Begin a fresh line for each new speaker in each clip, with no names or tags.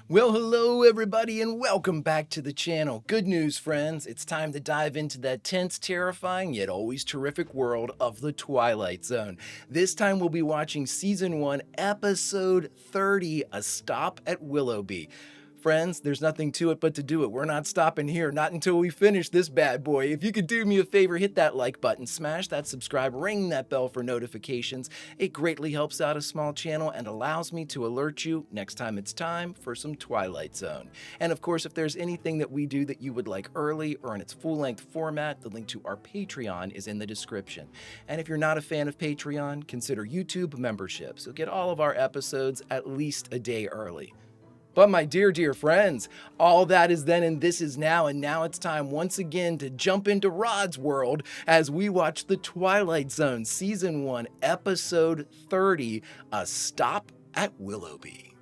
Well, hello everybody and welcome back to the channel. Good news, friends. It's time to dive into that tense, terrifying, yet always terrific world of the Twilight Zone. This time we'll be watching Season 1, Episode 30, A Stop at Willoughby. Friends, there's nothing to it but to do it. We're not stopping here, not until we finish this bad boy. If you could do me a favor, hit that like button, smash that subscribe, ring that bell for notifications. It greatly helps out a small channel and allows me to alert you next time it's time for some Twilight Zone. And of course, if there's anything that we do that you would like early or in its full-length format, the link to our Patreon is in the description. And if you're not a fan of Patreon, consider YouTube membership, so get all of our episodes at least a day early. But my dear friends, all that is then and this is now, and now it's time once again to jump into Rod's world as we watch The Twilight Zone Season 1, Episode 30, A Stop at Willoughby.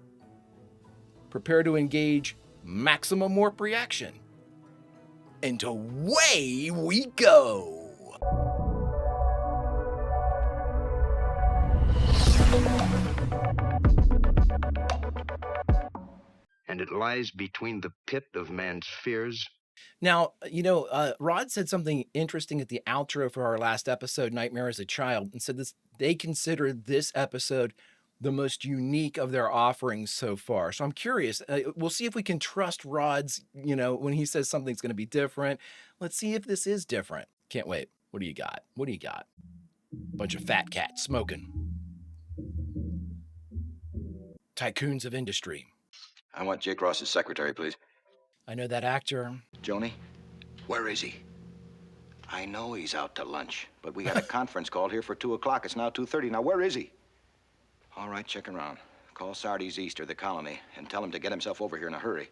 Prepare to engage maximum warp reaction. And away we go!
And it lies between the pit of man's fears.
Now, Rod said something interesting at the outro for our last episode, Nightmare as a Child, and said they consider this episode the most unique of their offerings so far. So I'm curious. We'll see if we can trust Rod's, when he says something's going to be different. Let's see if this is different. Can't wait. What do you got? What do you got? Bunch of fat cats smoking. Tycoons of industry.
I want Jake Ross's secretary, please.
I know that actor.
Joni, where is he? I know he's out to lunch, but we had a conference call here for 2 o'clock. It's now 2:30. Now, where is he? All right, check around. Call Sardi's East or the Colony and tell him to get himself over here in a hurry.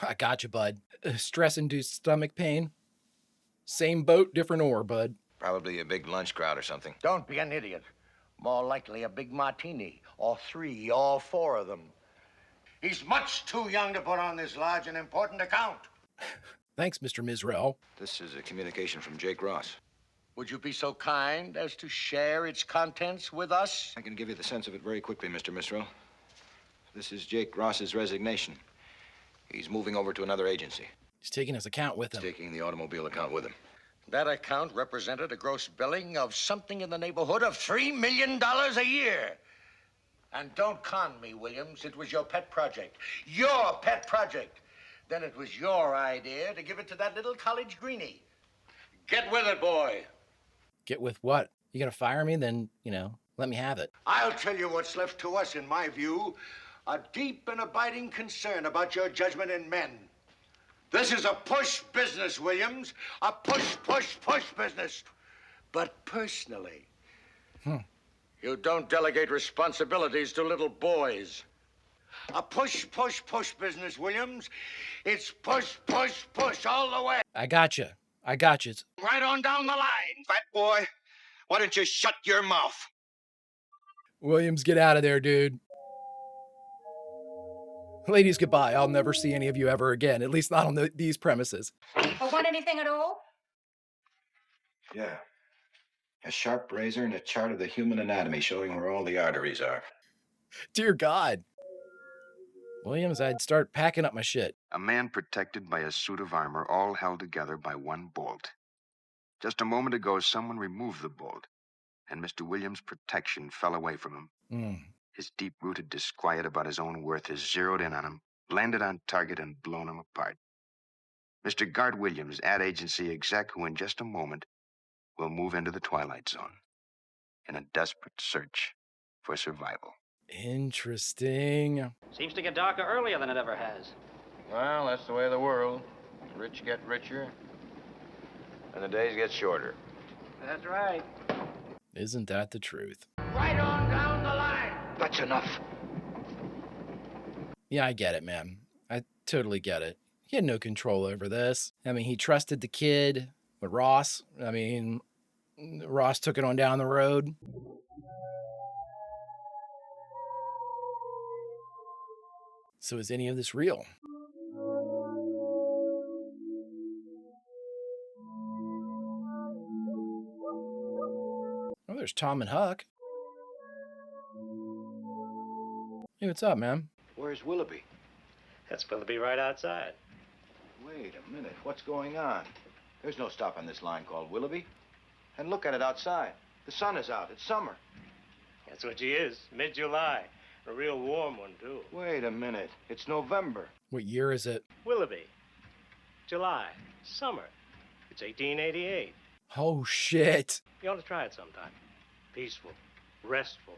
I got you, bud. Stress-induced stomach pain. Same boat, different oar, bud.
Probably a big lunch crowd or something.
Don't be an idiot. More likely a big martini, or 3, or 4 of them. He's much too young to put on this large and important account.
Thanks, Mr. Misrell.
This is a communication from Jake Ross.
Would you be so kind as to share its contents with us?
I can give you the sense of it very quickly, Mr. Misrell. This is Jake Ross's resignation. He's moving over to another agency.
He's taking his account with him.
He's taking the automobile account with him.
That account represented a gross billing of something in the neighborhood of $3 million a year. And don't con me, Williams. It was your pet project. Your pet project. Then it was your idea to give it to that little college greenie. Get with it, boy.
Get with what? You gonna fire me? Then, let me have it.
I'll tell you what's left to us, in my view. A deep and abiding concern about your judgment in men. This is a push business, Williams. A push business. But personally, you don't delegate responsibilities to little boys. A push business, Williams. It's push all the way.
I got you.
Right on down the line.
Fat boy, why don't you shut your mouth?
Williams, get out of there, dude. Ladies, goodbye. I'll never see any of you ever again, at least not on these premises.
Want anything at all?
Yeah. A sharp razor and a chart of the human anatomy showing where all the arteries are.
Dear God. Williams, I'd start packing up my shit.
A man protected by a suit of armor, all held together by one bolt. Just a moment ago, someone removed the bolt, and Mr. Williams' protection fell away from him. His deep-rooted disquiet about his own worth has zeroed in on him, landed on target, and blown him apart. Mr. Gart Williams, ad agency exec, who in just a moment will move into the Twilight Zone in a desperate search for survival.
Interesting.
Seems to get darker earlier than it ever has.
Well, that's the way of the world. The rich get richer, and the days get shorter.
That's right.
Isn't that the truth?
Right on down the line.
That's enough.
Yeah, I get it, man. I totally get it. He had no control over this. I mean, he trusted the kid with Ross. I mean, Ross took it on down the road. So is any of this real? Oh, there's Tom and Huck. Hey, what's up, man?
Where's Willoughby?
That's Willoughby right outside.
Wait a minute. What's going on? There's no stopping this line called Willoughby. And look at it outside. The sun is out. It's summer.
That's what she is. Mid-July. A real warm one, too.
Wait a minute. It's November.
What year is it?
Willoughby. July. Summer. It's 1888.
Oh, shit.
You ought to try it sometime. Peaceful. Restful.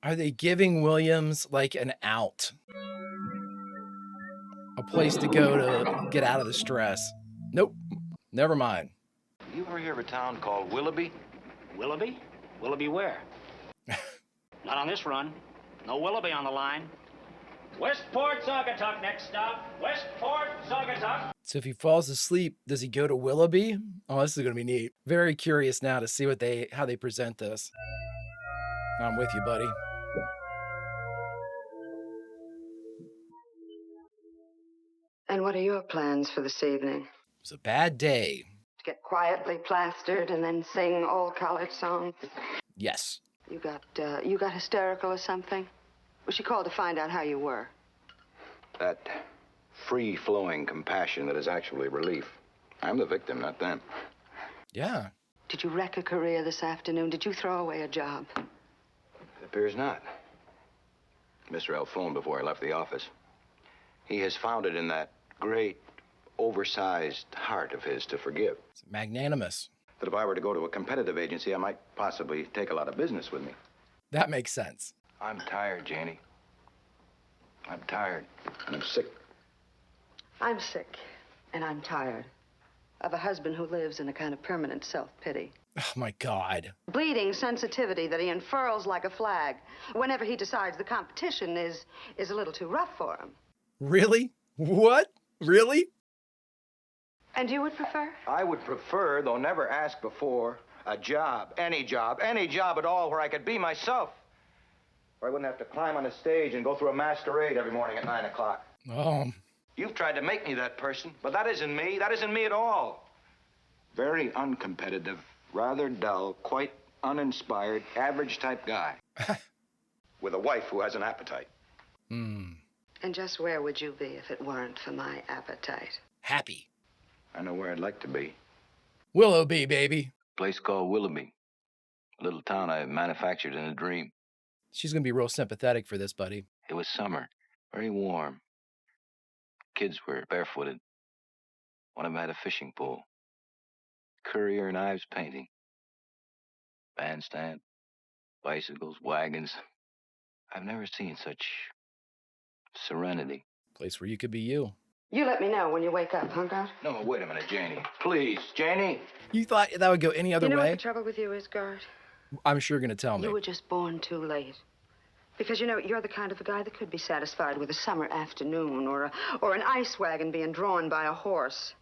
Are they giving Williams like an out? A place to go to get out of the stress? Nope. Never mind.
You ever hear of a town called Willoughby?
Willoughby? Willoughby where? Not on this run. No Willoughby on the line. Westport, Saugatuck, next stop. Westport, Saugatuck.
So if he falls asleep, does he go to Willoughby? Oh, this is gonna be neat. Very curious now to see how they present this. I'm with you, buddy.
And what are your plans for this evening?
It's a bad day.
To get quietly plastered and then sing old college songs?
Yes.
You got hysterical or something? Was she called to find out how you were?
That free-flowing compassion that is actually relief. I'm the victim, not them.
Yeah.
Did you wreck a career this afternoon? Did you throw away a job?
It appears not. Mr. L phoned before I left the office. He has found it in that great, oversized heart of his to forgive.
It's magnanimous.
That if I were to go to a competitive agency, I might possibly take a lot of business with me.
That makes sense.
I'm tired, Janie. I'm tired, and I'm sick.
I'm sick, and I'm tired of a husband who lives in a kind of permanent self-pity.
Oh, my God.
Bleeding sensitivity that he unfurls like a flag whenever he decides the competition is a little too rough for him.
Really? What? Really?
And you would prefer?
I would prefer, though never asked before, a job, any job at all where I could be myself. Where I wouldn't have to climb on a stage and go through a masquerade every morning at 9 o'clock.
Oh.
You've tried to make me that person, but that isn't me. That isn't me at all. Very uncompetitive, rather dull, quite uninspired, average-type guy. With a wife who has an appetite.
Hmm.
And just where would you be if it weren't for my appetite?
Happy.
I know where I'd like to be.
Willoughby, baby.
A place called Willoughby. A little town I manufactured in a dream.
She's going to be real sympathetic for this, buddy.
It was summer, very warm. Kids were barefooted. One of them had a fishing pole. Currier and Ives painting. Bandstand, bicycles, wagons. I've never seen such serenity.
Place where you could be you.
You let me know when you wake up, huh, Gart?
No, wait a minute, Janie. Please, Janie.
You thought that would go any other
You know
way?
what the trouble with you is, Gart?
I'm sure you're going to tell me.
You were just born too late. Because, you know, you're the kind of a guy that could be satisfied with a summer afternoon or an ice wagon being drawn by a horse.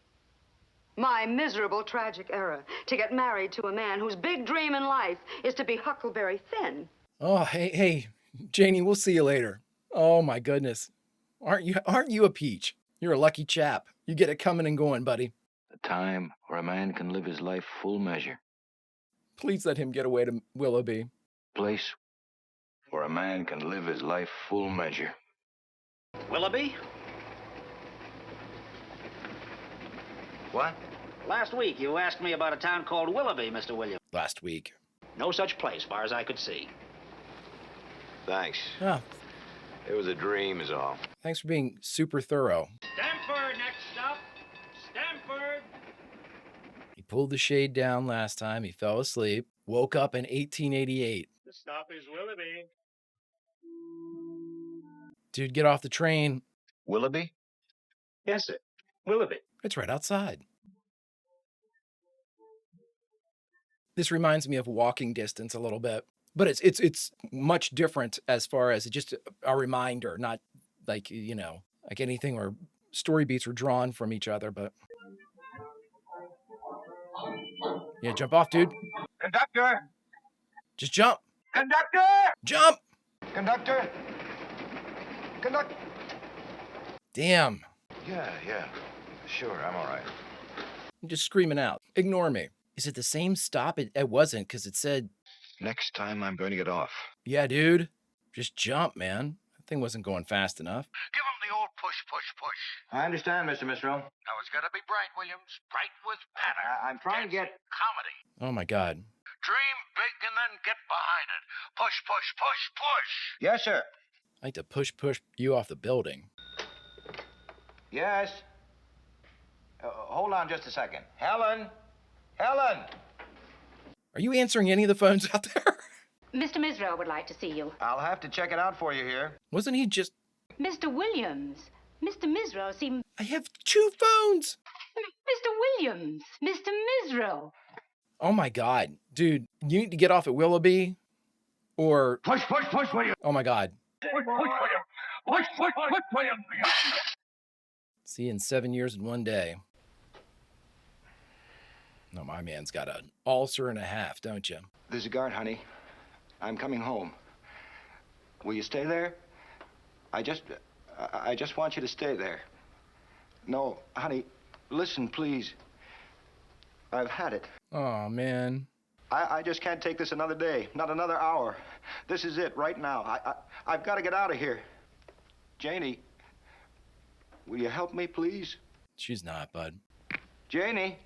My miserable, tragic era to get married to a man whose big dream in life is to be Huckleberry Finn.
Oh, hey, Janie, we'll see you later. Oh, my goodness. Aren't you a peach? You're a lucky chap. You get it coming and going, buddy.
A time where a man can live his life full measure.
Please let him get away to Willoughby.
Place where a man can live his life full measure.
Willoughby?
What?
Last week, you asked me about a town called Willoughby, Mr. Williams.
Last week.
No such place, far as I could see.
Thanks.
Oh,
It was a dream is all.
thanks for being super thorough.
Stamford, next stop. Stamford.
He pulled the shade down last time. He fell asleep. Woke up in 1888.
The stop is Willoughby.
Dude, get off the train.
Willoughby?
Yes, sir. Willoughby.
It's right outside. This reminds me of Walking Distance a little bit, but it's much different as far as just a reminder, not like, you know, like anything where story beats were drawn from each other, but yeah, jump off, dude.
Conductor!
Just jump.
Conductor!
Jump.
Conductor! Conductor!
Damn.
Yeah. Sure, I'm all right.
I'm just screaming out. Ignore me. Is it the same stop? It wasn't, because it said
Next time, I'm going to get off.
Yeah, dude. Just jump, man. That thing wasn't going fast enough.
Give him the old push, push, push.
I understand, Mr. Misro.
Now, it's got to be bright, Williams. Bright with pattern.
I'm trying to get...
Comedy.
Oh, my God.
Dream big and then get behind it. Push, push, push, push.
Yes, sir.
I like to push you off the building.
Yes. Hold on just a second. Helen! Helen!
Are you answering any of the phones out there?
Mr. Misro would like to see you.
I'll have to check it out for you here.
Wasn't he just...
Mr. Williams. Mr. Misro seemed...
I have 2 phones!
Mr. Williams. Mr. Misro.
Oh, my God. Dude, you need to get off at Willoughby. Or...
Push, push, push, Williams.
Oh, my God.
Push, push, Williams. Push, push, push, Williams.
See you in 7 years and 1 day. No, my man's got an ulcer and a half, don't you?
There's a guard, honey. I'm coming home. Will you stay there? I just want you to stay there. No, honey, listen, please. I've had it.
Oh, man.
I just can't take this another day, not another hour. This is it right now. I've got to get out of here. Janie, will you help me, please?
She's not, bud.
Janie.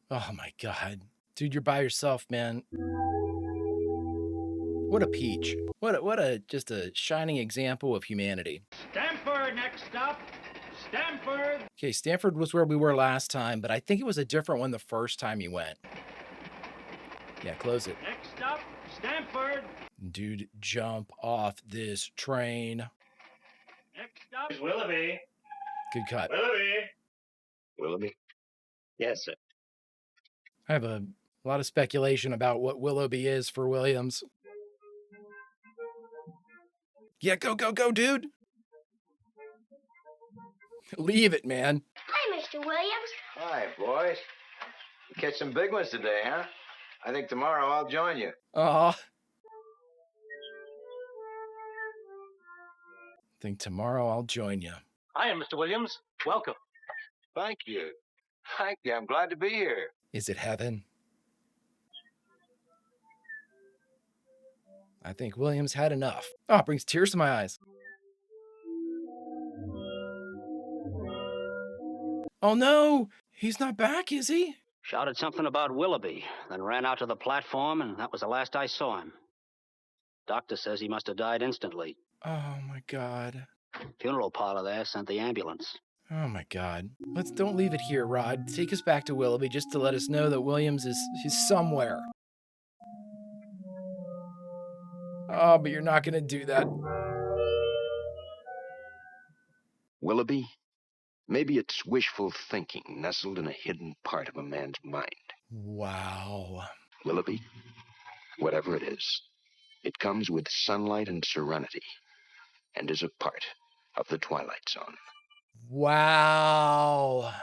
Oh, my God. Dude, you're by yourself, man. What a peach. What a just a shining example of humanity.
Stamford, next stop. Stamford.
Okay, Stanford was where we were last time, but I think it was a different one the first time you went. Yeah, close it.
Next stop, Stamford.
Dude, jump off this train.
Next stop is Willoughby.
Good cut.
Willoughby.
Willoughby?
Yes, sir.
I have a lot of speculation about what Willoughby is for Williams. Yeah, go, go, go, dude. Leave it, man.
Hi, Mr. Williams.
Hi, boys. You catch some big ones today, huh? I think tomorrow I'll join you.
Aw. I think tomorrow I'll join you.
Hi, Mr. Williams. Welcome.
Thank you. Thank you. I'm glad to be here.
Is it heaven? I think Williams had enough. Oh, it brings tears to my eyes. Oh no, he's not back, is he?
Shouted something about Willoughby, then ran out to the platform, and that was the last I saw him. Doctor says he must have died instantly.
Oh my God.
Funeral parlor there sent the ambulance.
Oh my God. Don't leave it here, Rod. Take us back to Willoughby just to let us know that Williams he's somewhere. Oh, but you're not gonna do that.
Willoughby? Maybe it's wishful thinking nestled in a hidden part of a man's mind.
Wow.
Willoughby, whatever it is, it comes with sunlight and serenity and is a part of the Twilight Zone.
Wow.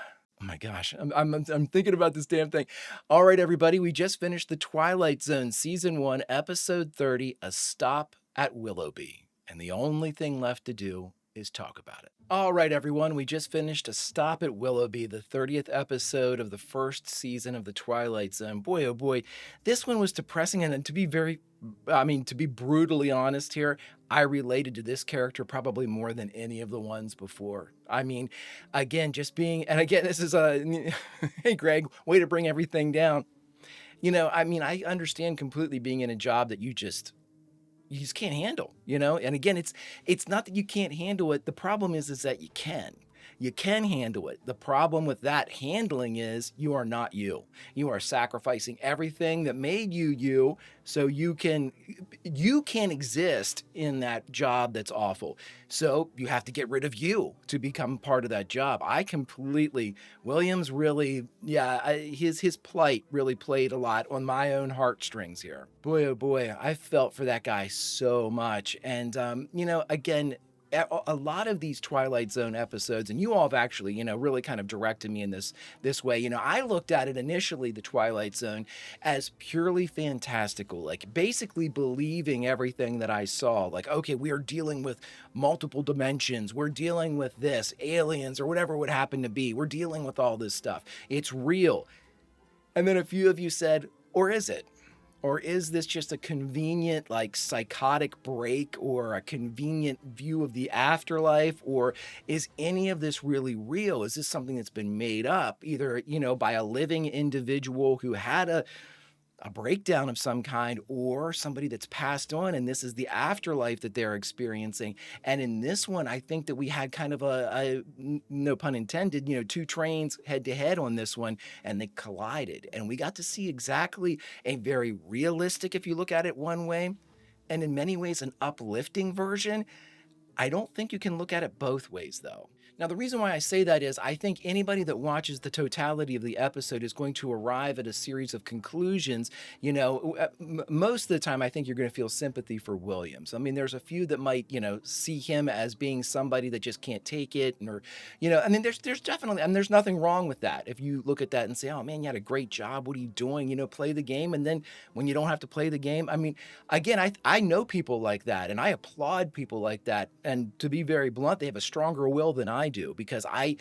Oh my gosh, I'm thinking about this damn thing. All right, everybody, we just finished the Twilight Zone Season 1, Episode 30, A Stop at Willoughby. And the only thing left to do is talk about it. All right, everyone, we just finished A Stop at Willoughby, the 30th episode of the first season of the Twilight Zone. Boy, oh boy, this one was depressing, and to be brutally honest here, I related to this character probably more than any of the ones before. I mean, again, this is hey, Greg, way to bring everything down. You know, I mean, I understand completely being in a job that you just can't handle, you know? And again, it's not that you can't handle it. The problem is that you can. You can handle it. The problem with that handling is you are not you. You are sacrificing everything that made you you so you can exist in that job that's awful. So you have to get rid of you to become part of that job. Williams really, his plight really played a lot on my own heartstrings here. Boy, oh boy, I felt for that guy so much. And, again, a lot of these Twilight Zone episodes, and you all have actually, really kind of directed me in this way. I looked at it initially, the Twilight Zone, as purely fantastical, like basically believing everything that I saw. Like, okay, we are dealing with multiple dimensions. We're dealing with this, aliens, or whatever it would happen to be. We're dealing with all this stuff. It's real. And then a few of you said, or is it? Or is this just a convenient, like, psychotic break or a convenient view of the afterlife? Or is any of this really real? Is this something that's been made up, either, by a living individual who had a breakdown of some kind, or somebody that's passed on and this is the afterlife that they're experiencing? And in this one, I think that we had kind of no pun intended, two trains head to head on this one, and they collided. And we got to see exactly a very realistic, if you look at it one way, and in many ways an uplifting version. I don't think you can look at it both ways, though. Now, the reason why I say that is I think anybody that watches the totality of the episode is going to arrive at a series of conclusions. Most of the time, I think you're going to feel sympathy for Williams. I mean, there's a few that might, see him as being somebody that just can't take it. There's definitely, and there's nothing wrong with that. If you look at that and say, oh, man, you had a great job. What are you doing? Play the game. And then when you don't have to play the game, I mean, again, I know people like that, and I applaud people like that. And to be very blunt, they have a stronger will than I do, because I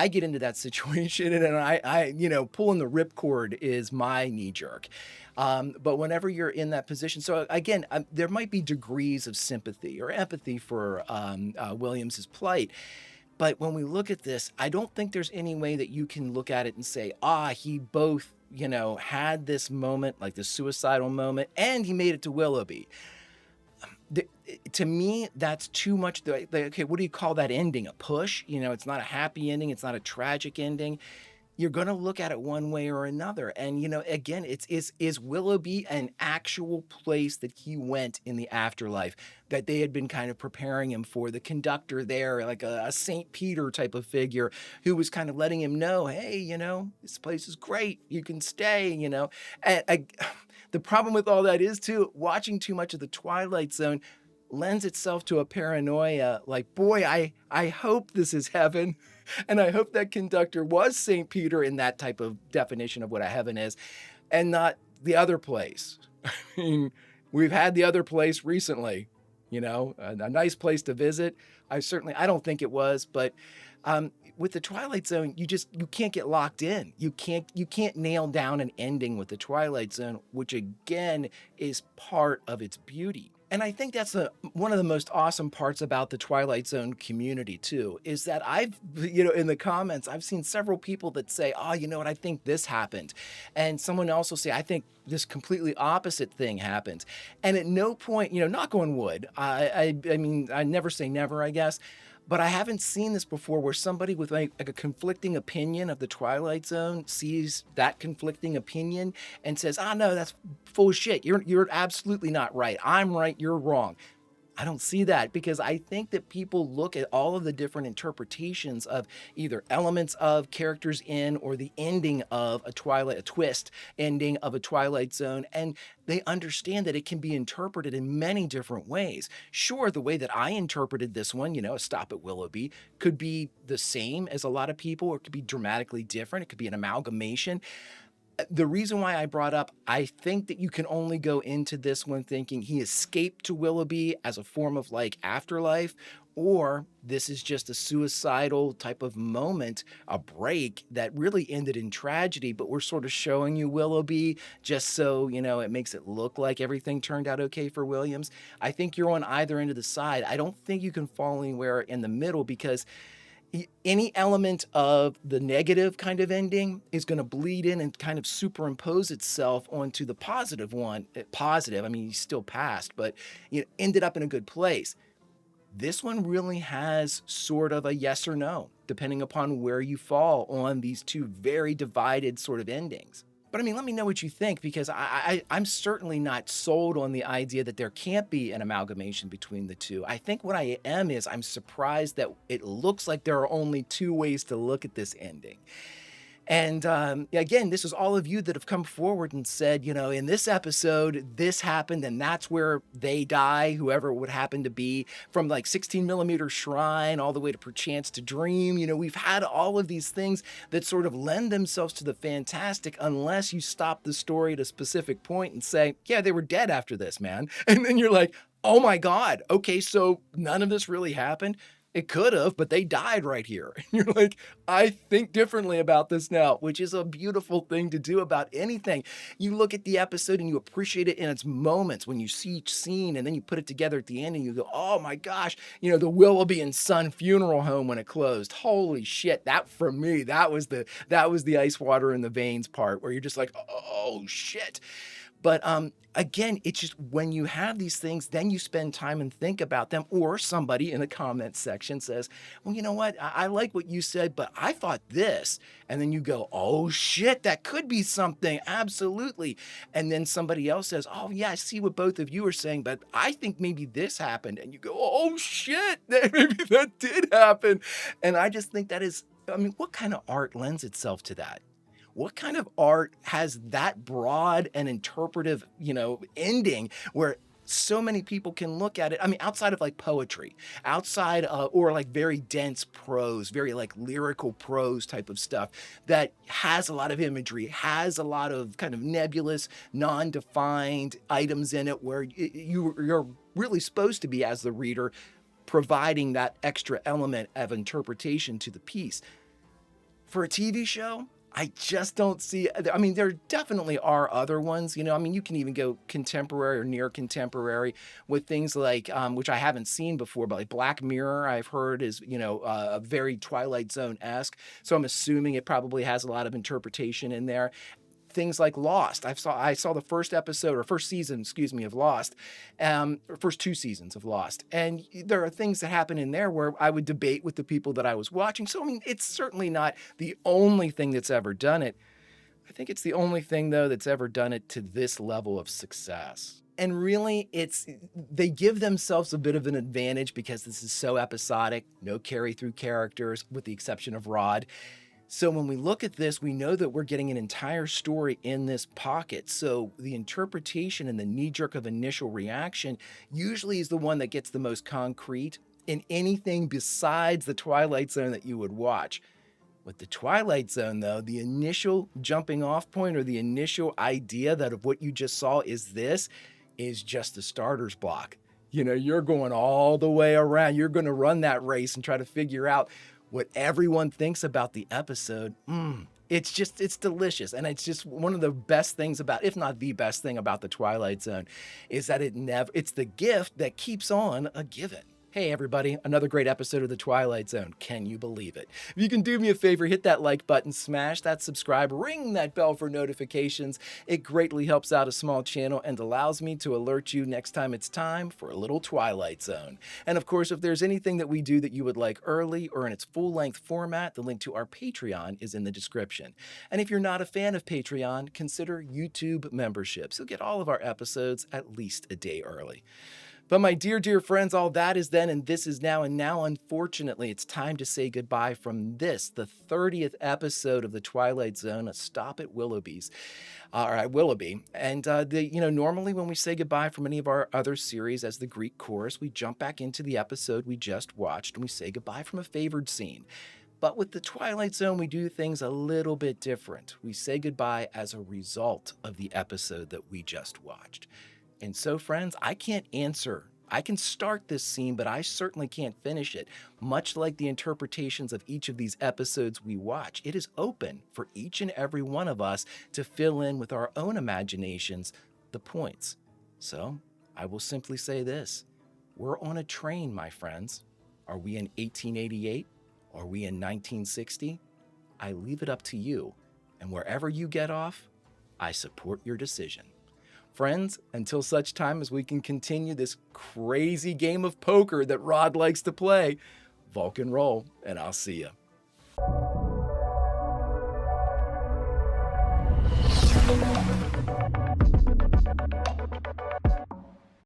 get into that situation, and I pulling the ripcord is my knee jerk. But whenever you're in that position, so again, there might be degrees of sympathy or empathy for Williams's plight. But when we look at this, I don't think there's any way that you can look at it and say, he both, had this moment, like the suicidal moment, and he made it to Willoughby. To me, that's too much. Okay, what do you call that ending? A push? It's not a happy ending. It's not a tragic ending. You're going to look at it one way or another. And, again, is Willoughby an actual place that he went in the afterlife, that they had been kind of preparing him for? The conductor there, like a St. Peter type of figure, who was kind of letting him know, hey, this place is great. You can stay, And the problem with all that is, too, watching too much of the Twilight Zone lends itself to a paranoia. Like, boy, I hope this is heaven. And I hope that conductor was St. Peter in that type of definition of what a heaven is, and not the other place. I mean, we've had the other place recently, a nice place to visit. I don't think it was, but with the Twilight Zone, you can't get locked in. You can't nail down an ending with the Twilight Zone, which again is part of its beauty. And I think that's one of the most awesome parts about the Twilight Zone community, too, is that I've, in the comments, I've seen several people that say, oh, you know what, I think this happened. And someone else will say, I think this completely opposite thing happened. And at no point, knock on wood, I mean, I never say never, I guess. But I haven't seen this before, where somebody with like a conflicting opinion of the Twilight Zone sees that conflicting opinion and says, no, that's full of shit. You're absolutely not right. I'm right. You're wrong. I don't see that, because I think that people look at all of the different interpretations of either elements of characters in, or the ending of a twist ending of a Twilight Zone, and they understand that it can be interpreted in many different ways. Sure, the way that I interpreted this one, a stop at Willoughby, could be the same as a lot of people, or it could be dramatically different. It could be an amalgamation. The reason why I brought up, I think that you can only go into this one thinking he escaped to Willoughby as a form of like afterlife, or this is just a suicidal type of moment, a break that really ended in tragedy, but we're sort of showing you Willoughby just so, it makes it look like everything turned out okay for Williams. I think you're on either end of the side. I don't think you can fall anywhere in the middle, because any element of the negative kind of ending is going to bleed in and kind of superimpose itself onto the positive one. Positive, I mean, he still passed, but ended up in a good place. This one really has sort of a yes or no, depending upon where you fall on these two very divided sort of endings. But I mean, let me know what you think, because I'm certainly not sold on the idea that there can't be an amalgamation between the two. I think what I am is I'm surprised that it looks like there are only two ways to look at this ending. And again, this is all of you that have come forward and said, in this episode, this happened, and that's where they die, whoever it would happen to be, from like 16mm Shrine all the way to Perchance to Dream. We've had all of these things that sort of lend themselves to the fantastic, unless you stop the story at a specific point and say, yeah, they were dead after this, man. And then you're like, oh my God, okay, so none of this really happened. It could have, but they died right here. And you're like, I think differently about this now, which is a beautiful thing to do about anything. You look at the episode and you appreciate it in its moments when you see each scene, and then you put it together at the end and you go, oh my gosh, you know, the Willoughby and Son funeral home when it closed. Holy shit. That for me, that was the ice water in the veins part where you're just like, oh shit. But again, it's just when you have these things, then you spend time and think about them, or somebody in the comments section says, well, you know what? I like what you said, but I thought this. And then you go, oh shit, that could be something. Absolutely. And then somebody else says, oh yeah, I see what both of you are saying, but I think maybe this happened. And you go, oh shit, maybe that did happen. And I just think that is, I mean, what kind of art lends itself to that? What kind of art has that broad and interpretive, you know, ending where so many people can look at it? I mean, outside of like poetry, outside or like very dense prose, very like lyrical prose type of stuff that has a lot of imagery, has a lot of kind of nebulous, non-defined items in it where you're really supposed to be, as the reader, providing that extra element of interpretation to the piece. For a TV show, I just don't see, I mean, there definitely are other ones, you know, I mean, you can even go contemporary or near contemporary with things like, which I haven't seen before, but like Black Mirror, I've heard is, you know, a very Twilight Zone-esque. So I'm assuming it probably has a lot of interpretation in there. Things like Lost. I saw the first episode or first season, of Lost, first 2 seasons of Lost. And there are things that happen in there where I would debate with the people that I was watching. So, I mean, it's certainly not the only thing that's ever done it. I think it's the only thing, though, that's ever done it to this level of success. And really, they give themselves a bit of an advantage because this is so episodic, no carry-through characters, with the exception of Rod. So when we look at this, we know that we're getting an entire story in this pocket. So the interpretation and the knee-jerk of initial reaction usually is the one that gets the most concrete in anything besides the Twilight Zone that you would watch. With the Twilight Zone, though, the initial jumping off point or the initial idea that of what you just saw is just the starter's block. You know, you're going all the way around. You're going to run that race and try to figure out what everyone thinks about the episode. It's delicious. And it's just one of the best things about, if not the best thing about the Twilight Zone, is that it's the gift that keeps on a giving. Hey everybody, another great episode of The Twilight Zone. Can you believe it? If you can do me a favor, hit that like button, smash that subscribe, ring that bell for notifications. It greatly helps out a small channel and allows me to alert you next time it's time for a little Twilight Zone. And of course, if there's anything that we do that you would like early or in its full-length format, the link to our Patreon is in the description. And if you're not a fan of Patreon, consider YouTube memberships. You'll get all of our episodes at least a day early. But my dear, dear friends, all that is then and this is now. And now, unfortunately, it's time to say goodbye from this, the 30th episode of The Twilight Zone, A Stop at Willoughby's. Willoughby. And, normally when we say goodbye from any of our other series as the Greek chorus, we jump back into the episode we just watched and we say goodbye from a favored scene. But with The Twilight Zone, we do things a little bit different. We say goodbye as a result of the episode that we just watched. And so, friends, I can't answer. I can start this scene, but I certainly can't finish it. Much like the interpretations of each of these episodes we watch, it is open for each and every one of us to fill in with our own imaginations the points. So, I will simply say this. We're on a train, my friends. Are we in 1888? Are we in 1960? I leave it up to you. And wherever you get off, I support your decision. Friends, until such time as we can continue this crazy game of poker that Rod likes to play, Vulcan roll, and I'll see you.